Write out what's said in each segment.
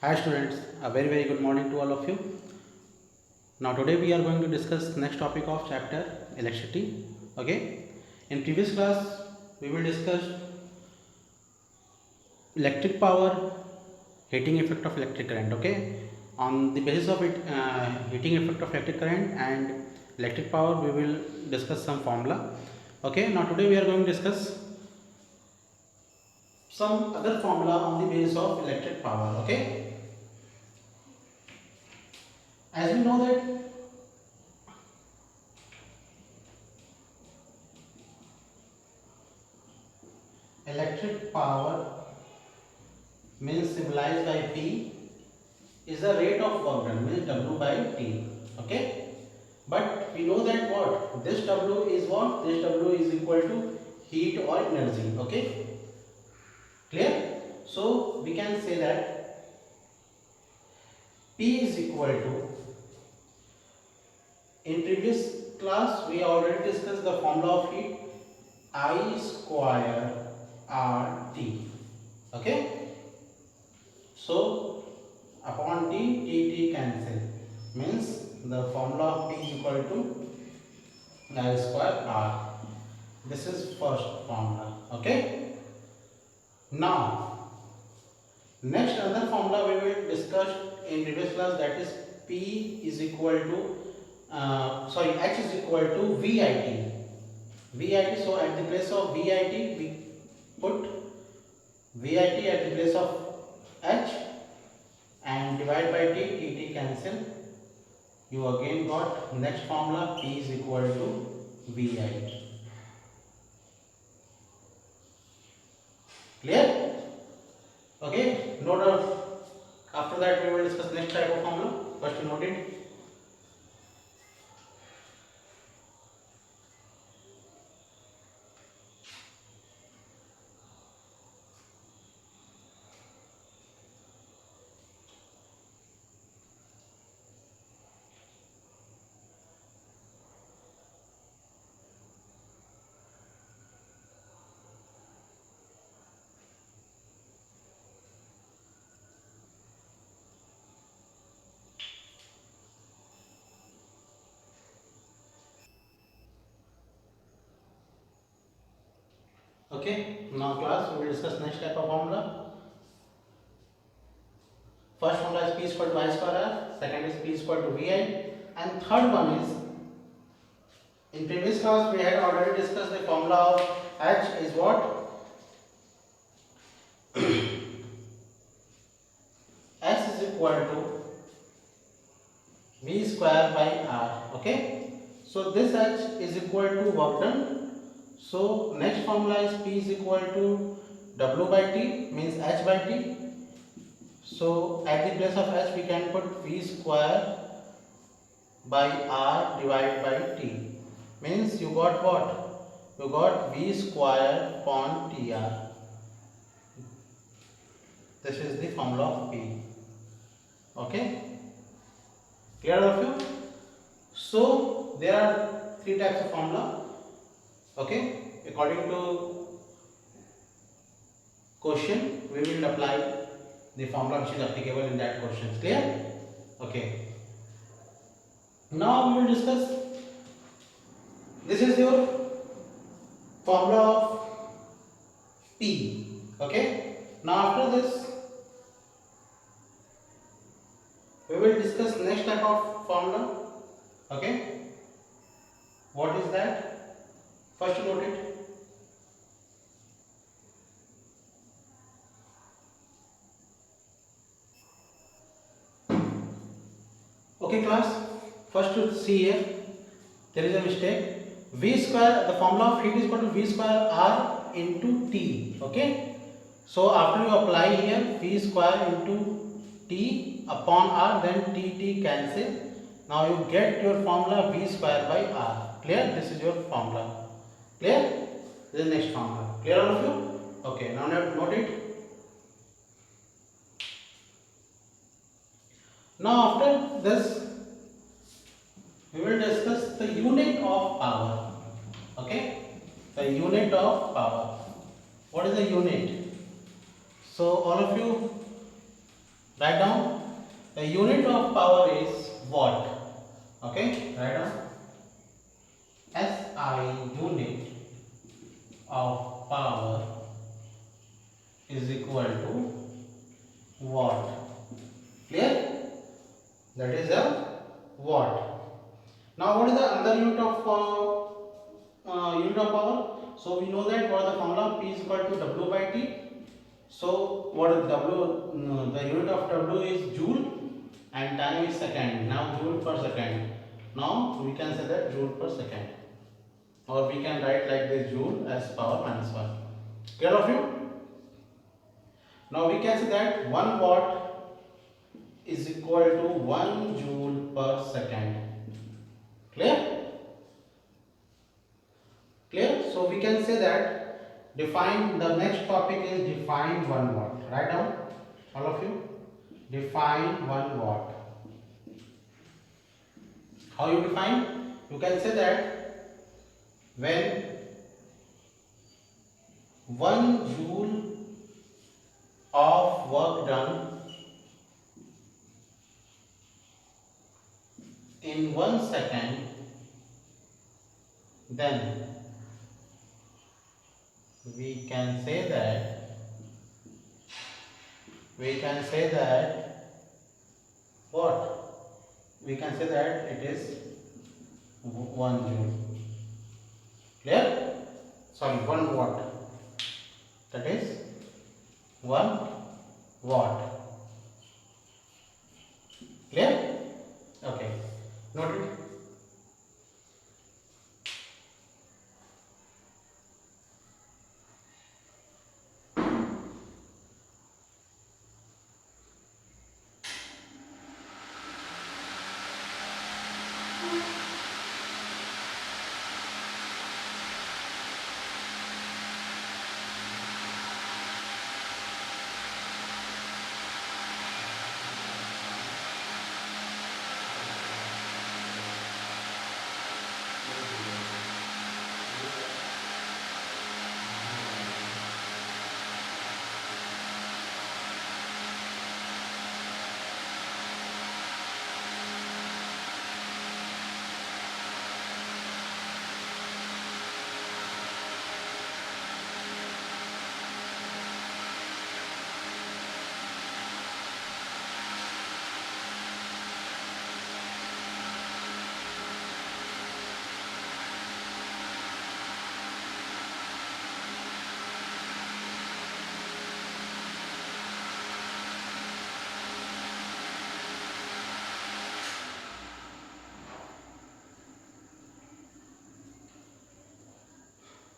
Hi students, a very good morning to all of you. Now today we are going to discuss next topic of chapter electricity. Okay. In previous class we will discuss electric power, heating effect of electric current. Okay. On the basis of it, heating effect of electric current and electric power, we will discuss some formula. Okay. Now today we are going to discuss some other formula on the basis of electric power. Okay. As we know that electric power means symbolized by P is the rate of work done, means W by T. Okay. But we know that what this W is what this W is equal to heat or energy. Okay. Clear? So we can say that P is equal to, in previous class we already discussed the formula of heat, I square RT. Okay. So upon T cancel, means the formula of P is equal to I square R. This is first formula. Okay. Now next another formula we will discuss in previous class, that is P is equal to H is equal to VIT. So at the place of VIT we put VIT at the place of H and divide by T cancel. You again got next formula, P is equal to VI. Clear? Okay, note out. After that we will discuss next type of formula. First you note it. Okay, now class we will discuss next type of formula. First formula is P is equal to I square R, second is P is equal to VI, and third one is, in previous class we had already discussed the formula of H is what? S is equal to V square by R. Okay. So this H is equal to work done. So next formula is P is equal to W by T, means H by T. So at the place of H we can put V square by R divided by T. Means you got what? You got V square upon TR. This is the formula of P. Okay. Clear all of you? So there are three types of formula. Okay. According to question, we will apply the formula which is applicable in that question. Clear? Okay. Now we will discuss. This is your formula of P. Okay. Now after this, we will discuss next type of formula. Okay. What is that? First note it. Okay class, first to see here, there is a mistake. V square, the formula of heat is equal to V square R into T. Okay. So after you apply here V square into T upon R, then T cancel. Now you get your formula V square by R. Clear? This is your formula. Clear? This is the next formula. Clear all of you? Okay. Now note it. Now after this, we will discuss the unit of power. Okay, the unit of power. What is the unit? So all of you Write down the unit of power is watt. Okay, write down SI unit of power is equal to watt. Clear? That is a watt. Now, what is the other unit of power? So we know that for the formula P is equal to W by T. So what is W? The unit of W is joule and time is second. Now joule per second. Now we can say that joule per second, or we can write like this, joule as power minus 1. Clear of you? Now we can say that 1 watt is equal to 1 joule per second. Clear? Clear? So we can say that define, the next topic is define 1 watt. Write down, all of you. Define 1 watt. How you define? You can say that when 1 joule of work done in 1 second, then we can say that what? We can say that it is 1 joule. Clear? Sorry, 1 watt. That is 1 watt. Clear? Okay. Noted.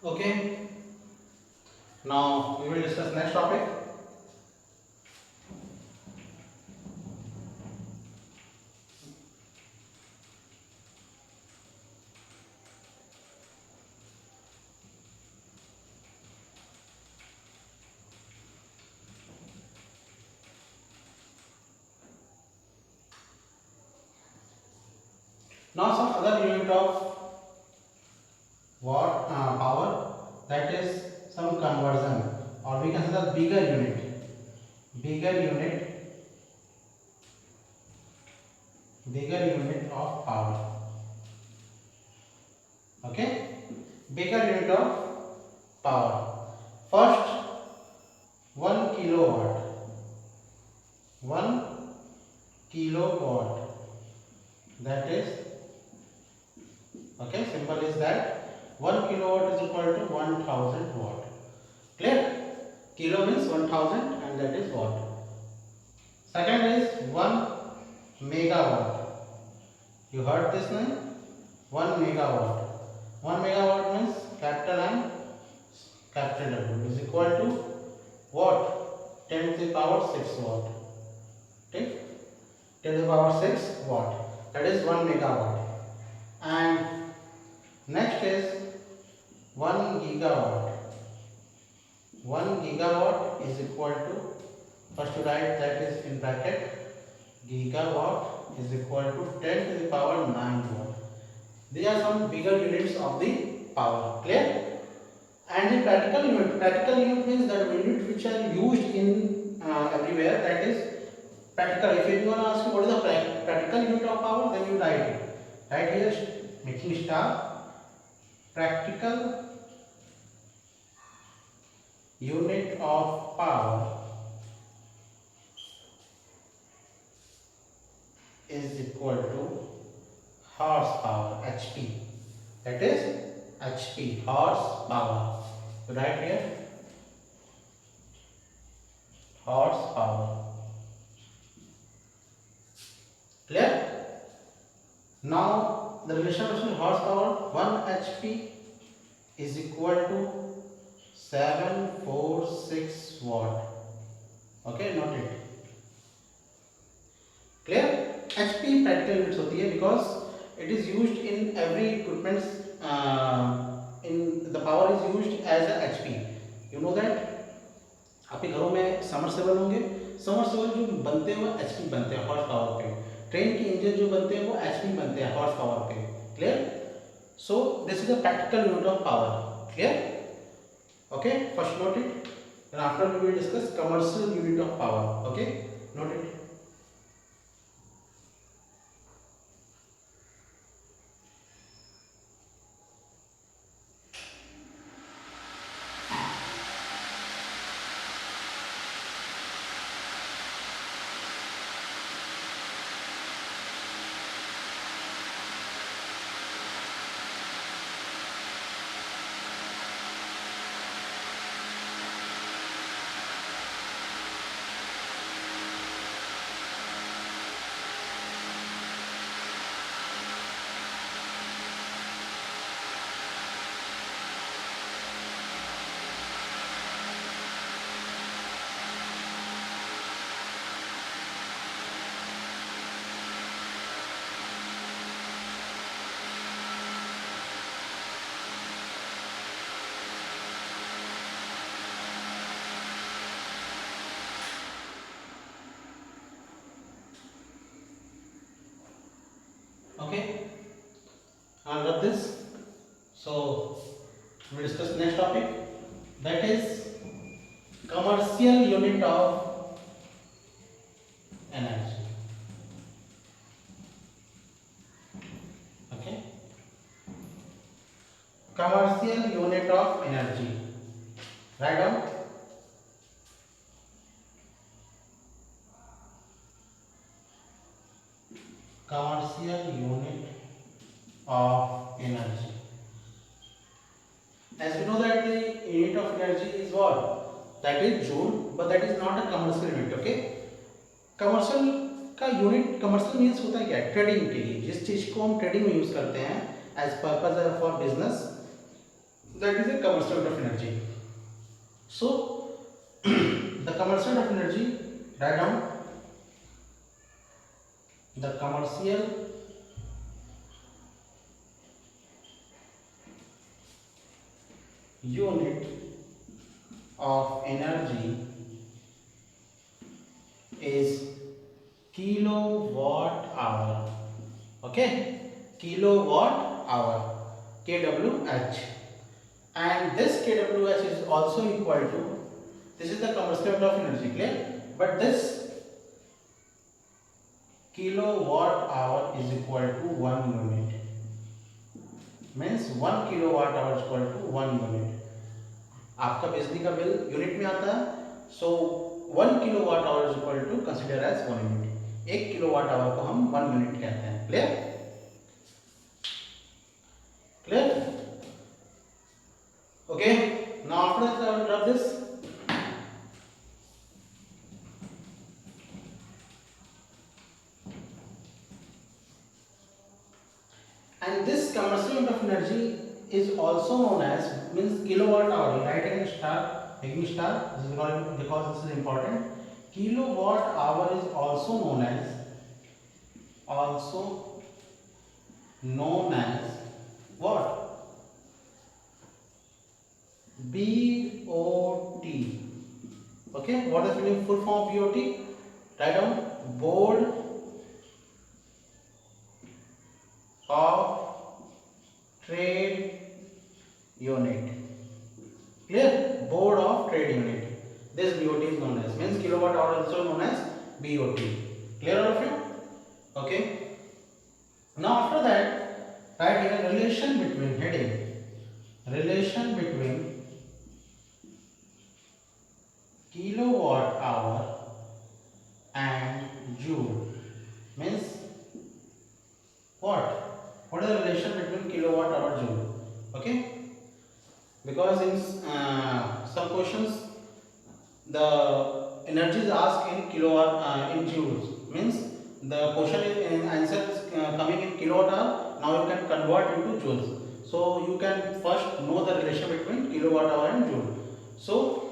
Okay. Now we will discuss next topic. Now some other unit of watt power, that is some conversion, or we can say the bigger unit of power. Okay, bigger unit of power. First, 1 kilowatt. 1 kilowatt. That is, okay, simple is that 1 kilowatt is equal to 1000 watt. Clear? Kilo means 1000 and that is watt. Second is 1 megawatt. You heard this name? 1 megawatt. 1 megawatt means capital M, capital W is equal to what? 10 to the power 6 watt. Okay? 10 to the power 6 watt. That is 1 megawatt. And next is 1 gigawatt. 1 gigawatt is equal to, first to write that is in bracket, gigawatt is equal to 10 to the power 9 watt. These are some bigger units of the power. Clear? And the practical unit. Practical unit means that unit which are used in everywhere, that is Practical. If anyone asks you what is the practical unit of power, then you write it. Right here, making star. Practical unit of power is equal to horsepower, HP. That is HP, horsepower. So write here horsepower. Clear? Now the relation between horsepower, 1 HP is equal to 746 watt. Okay, note it. Clear? HP practical units होती है because it is used in every equipment. In the power is used as a HP. You know that? आपके घरों में submersible होंगे. Submersible जो बनते हैं वो HP बनते हैं हॉर्स पावर पे. ट्रेन के इंजन जो बनते हैं वो HP बनते हैं हॉर्स पावर पे. Clear? So this is a practical unit of power. Clear? Okay. First note it. Then after we will discuss commercial unit of power. Okay. Note it. Okay, I'll rub this. So we'll discuss next topic, that is commercial unit of energy. Okay, commercial unit of energy. Write down. Commercial unit of energy. As we know that the unit of energy is what? That is joule, but that is not a commercial unit. Okay. Commercial का unit, commercial means होता है क्या? Trading के लिए, जिस चीज को हम ट्रेडिंग में यूज करते हैं as purpose for business, that is a commercial unit of energy. So the commercial unit of energy, right down the commercial unit of energy is kilowatt hour. Okay, kilowatt hour, kWh, and this kWh is also equal to, this is the commercial unit of energy. Clear? But this kilowatt hour is equal to 1 unit, means 1 kilowatt hour is equal to 1 unit. आपका बिजली का bill unit में आता है, so 1 kilowatt hour is equal to consider as 1 unit. 1 kilowatt hour को हम 1 unit कहते हैं. Clear? Clear? Okay. Now after that I will drop this. And this commercial unit of energy is also known as, means kilowatt hour. Write in star, making star. This is because this is important. Kilowatt hour is also known as what? BOT. Okay, what is the full form of BOT? Write down board of trade unit. Clear? Board of trade unit. This BOT is known as, means kilowatt hour also known as BOT. Clear all of you? Okay. Now after that, write here relation between heading. Relation between kilowatt hour and joule means what? What is the relation between kilowatt hour joule? Okay, because in some questions the energy is asked in kilowatt in joules, means the question in answer is coming in kilowatt hour. Now you can convert into joules. So you can first know the relation between kilowatt hour and joule. So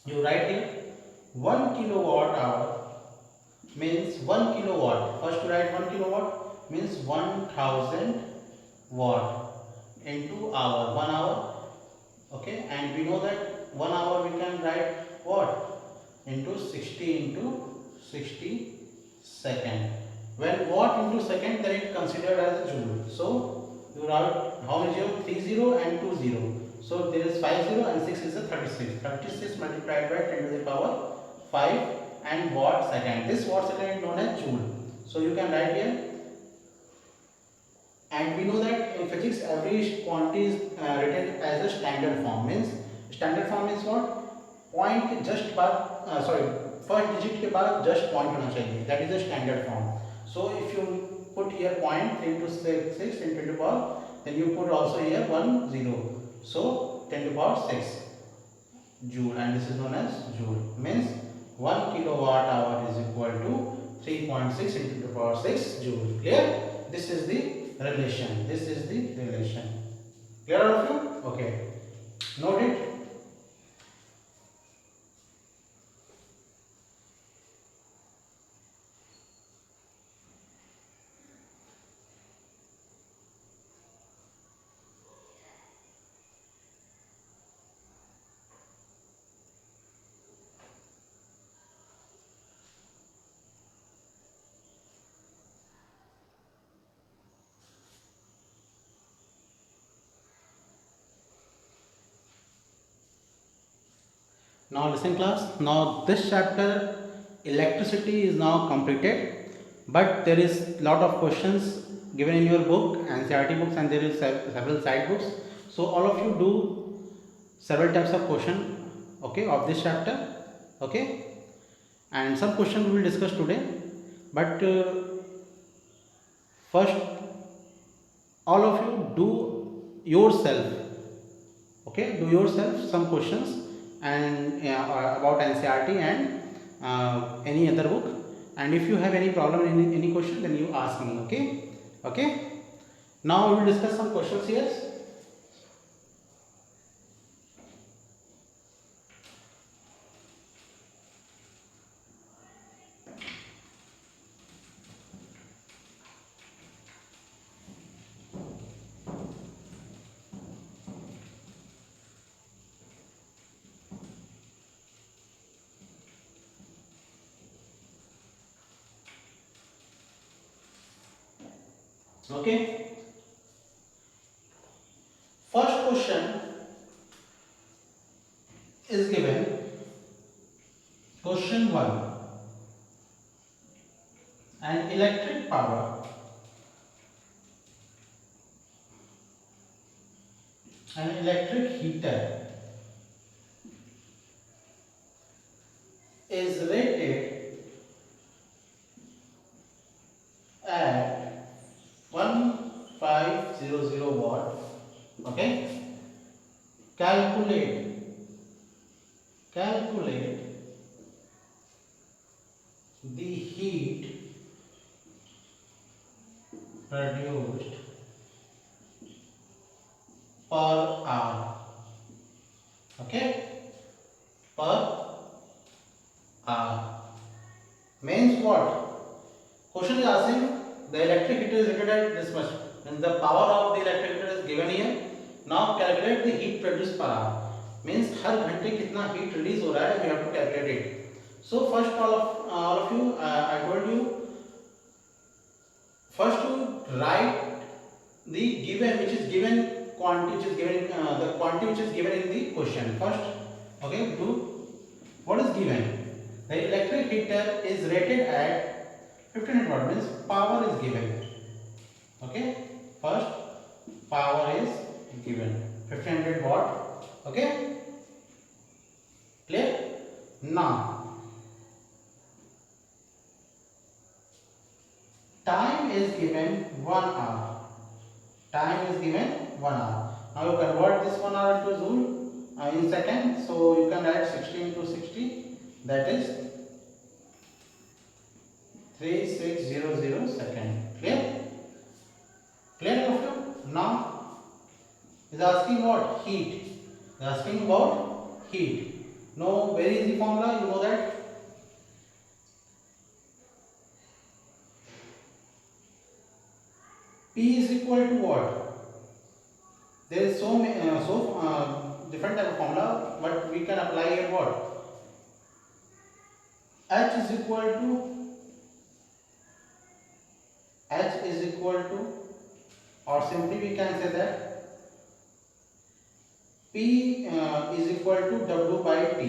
you write here 1 kilowatt hour means 1 kilowatt. First to write 1 kilowatt means 1000 watt into hour, 1 hour. Okay, and we know that 1 hour we can write what into 60 into 60 second. When watt into second, then it considered as a joule. So you write how many zero? 30 and 20. So there is 50 and 6 is a 36. 36 multiplied by 10 to the power 5 and watt second. This watt second is known as joule. So you can write here. And we know that in physics every quantity is written as a standard form. Means standard form is what? Point just बाद first digit के बाद just point होना चाहिए. That is the standard form. So if you put here point 3 into 6 into 10 to the power, then you put also here 1 0. So 10 to the power 6 joule, and this is known as joule. Means 1 kilowatt hour is equal to 3.6 into the power 6 joule. Clear? This is the relation. This is the relation. Clear all of you? Okay. Note it. Now listen class, now this chapter electricity is now completed, but there is lot of questions given in your book and NCERT books, and there is several side books. So all of you do several types of question, okay, of this chapter, okay, and some question we will discuss today, but first all of you do yourself, okay, do yourself some questions and about NCERT and any other book, and if you have any problem in any question, then you ask me. Okay, okay. Now we will discuss some questions here. Okay. First question is given. Question 1. An electric power, an electric heater is rated at 1500 watt. Okay, calculate the heat produced per hour. Okay, per hour means what? Question is asking the electric heater is rated at this much, and the power of the electric heater is given here. Now calculate the heat produced per hour. Means हर घंटे कितना heat release हो रहा है, you have to calculate it. So first all of you, I told you first to write the given, which is given quantity, which is given the quantity which is given in the question. First, okay, do what is given. The electric heater is rated at 1500 watt means power is given. Okay, first power is given 1500 watt. Okay, clear? Now time is given 1 hour. Time is given 1 hour. Now you convert this 1 hour to joule in second. So you can write 60 into 60, that is 3600 second. Clear? Clear of you? Now is asking what? Heat. Is asking about heat. No, very easy formula, you know that. P is equal to what? There is so many different type of formula, but we can apply here what? H is equal to, or simply we can say that P is equal to W by T,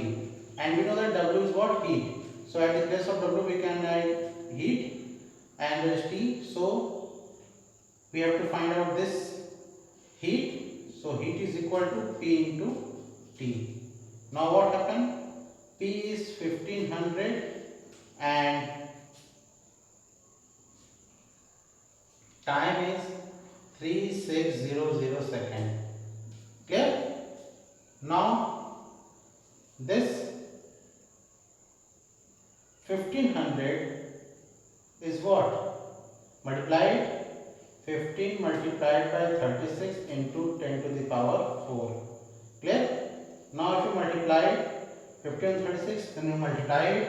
and we know that W is what? Heat. So at the place of W we can write heat, and there is T. So we have to find out this heat. So heat is equal to P into T. Now what happened? P is 1500 and time is 3600 second. Clear? Now this 1500 is what? Multiplied 15 multiplied by 36 into 10 to the power 4. Clear? Now if you multiply 15 and 36, then you multiply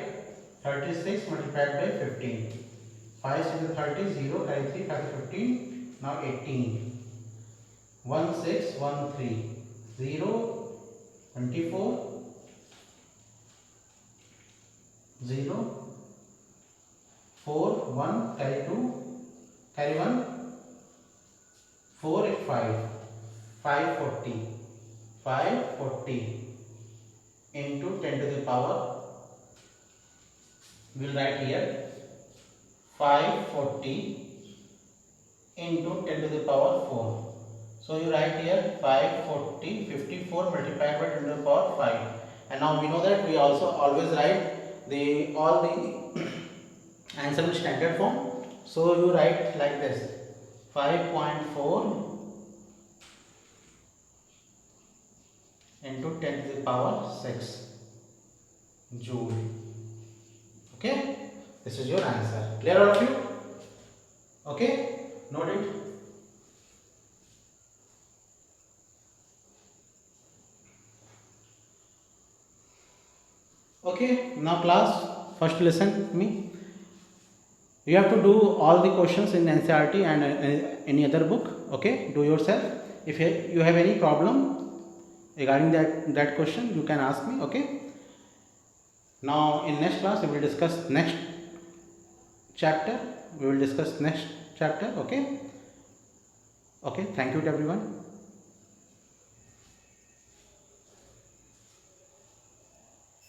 36 multiplied by 15. 5 is 30, 0, carry 3, 5 is 15, now 18. 1, 6, 1, 3, 0, 24, 0, 4, 1, carry 2, carry 1, 4, 5, 540, 540 into 10 to the power, we will write here 540 into 10 to the power 4. So you write here 540, 54 multiplied by 10 to the power 5. And now we know that we also always write all the answer in standard form. So you write like this: 5.4 into 10 to the power 6 joule. Okay, this is your answer. Clear all of you? Okay, note it. Okay, now class, first listen to me. You have to do all the questions in NCERT and any other book. Okay, do yourself. If you have any problem regarding that question, you can ask me. Okay, now in next class we will discuss next chapter. Okay, thank you to everyone.